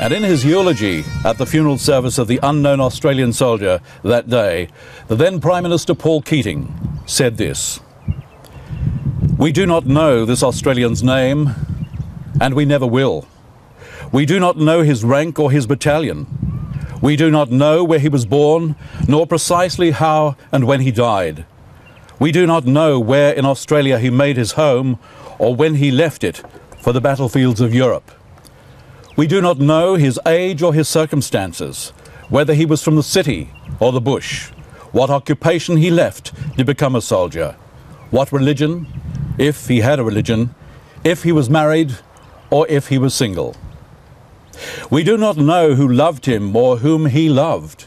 And in his eulogy at the funeral service of the unknown Australian soldier that day, the then Prime Minister Paul Keating said this: "We do not know this Australian's name, and we never will. We do not know his rank or his battalion. We do not know where he was born, nor precisely how and when he died. We do not know where in Australia he made his home, or when he left it for the battlefields of Europe. We do not know his age or his circumstances, whether he was from the city or the bush, what occupation he left to become a soldier, what religion, if he had a religion, if he was married, or if he was single. We do not know who loved him or whom he loved.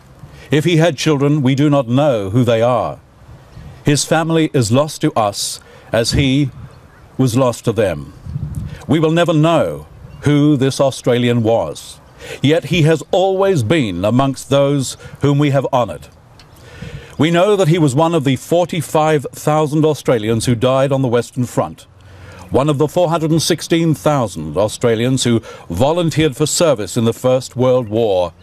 If he had children, we do not know who they are. His family is lost to us as he was lost to them. We will never know who this Australian was, yet he has always been amongst those whom we have honoured. We know that he was one of the 45,000 Australians who died on the Western Front, one of the 416,000 Australians who volunteered for service in the First World War,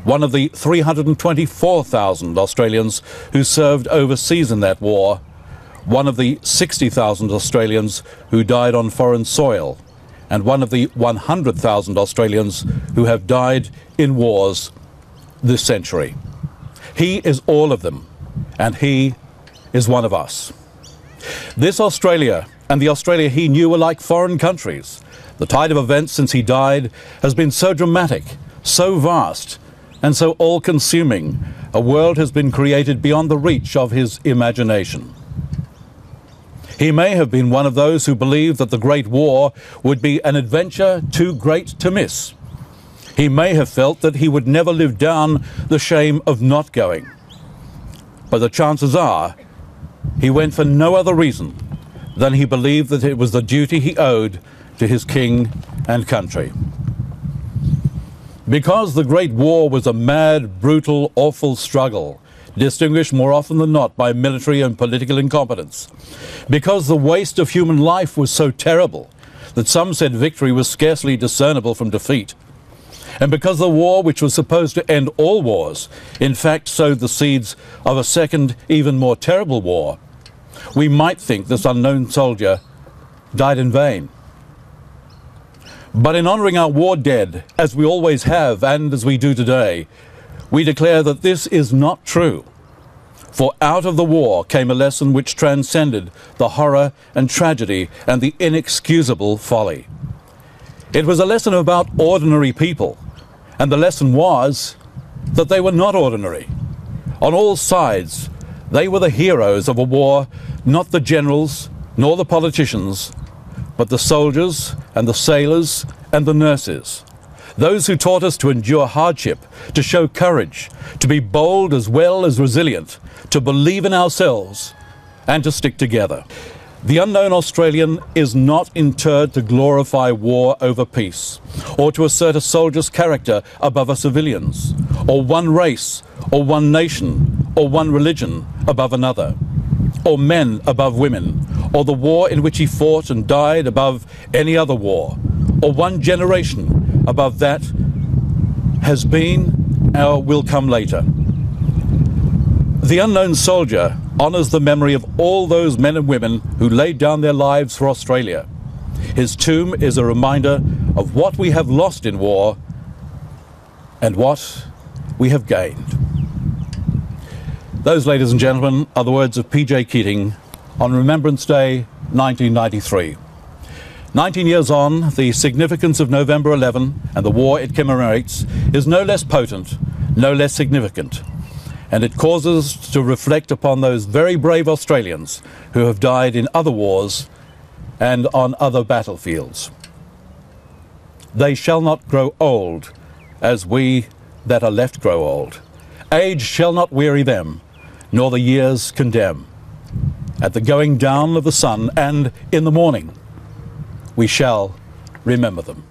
one of the 324,000 Australians who served overseas in that war, one of the 60,000 Australians who died on foreign soil, and one of the 100,000 Australians who have died in wars this century. He is all of them, and he is one of us. This Australia and the Australia he knew were like foreign countries. The tide of events since he died has been so dramatic, so vast, and so all-consuming. A world has been created beyond the reach of his imagination. He may have been one of those who believed that the Great War would be an adventure too great to miss. He may have felt that he would never live down the shame of not going. But the chances are he went for no other reason than he believed that it was the duty he owed to his king and country. Because the Great War was a mad, brutal, awful struggle, distinguished more often than not by military and political incompetence. Because the waste of human life was so terrible that some said victory was scarcely discernible from defeat. And because the war, which was supposed to end all wars, in fact sowed the seeds of a second, even more terrible war, we might think this unknown soldier died in vain. But in honouring our war dead, as we always have and as we do today, we declare that this is not true. For out of the war came a lesson which transcended the horror and tragedy and the inexcusable folly. It was a lesson about ordinary people, and the lesson was that they were not ordinary. On all sides, they were the heroes of a war, not the generals nor the politicians, but the soldiers and the sailors and the nurses. Those who taught us to endure hardship, to show courage, to be bold as well as resilient, to believe in ourselves, and to stick together. The unknown Australian is not interred to glorify war over peace, or to assert a soldier's character above a civilian's, or one race, or one nation, or one religion above another, or men above women, or the war in which he fought and died above any other war, or one generation above that has been or will come later. The unknown soldier honours the memory of all those men and women who laid down their lives for Australia. His tomb is a reminder of what we have lost in war and what we have gained. Those, ladies and gentlemen, are the words of P.J. Keating on Remembrance Day 1993. 19 years on, the significance of November 11 and the war it commemorates is no less potent, no less significant, and it causes us to reflect upon those very brave Australians who have died in other wars and on other battlefields. They shall not grow old as we that are left grow old. Age shall not weary them, nor the years condemn. At the going down of the sun and in the morning, we shall remember them.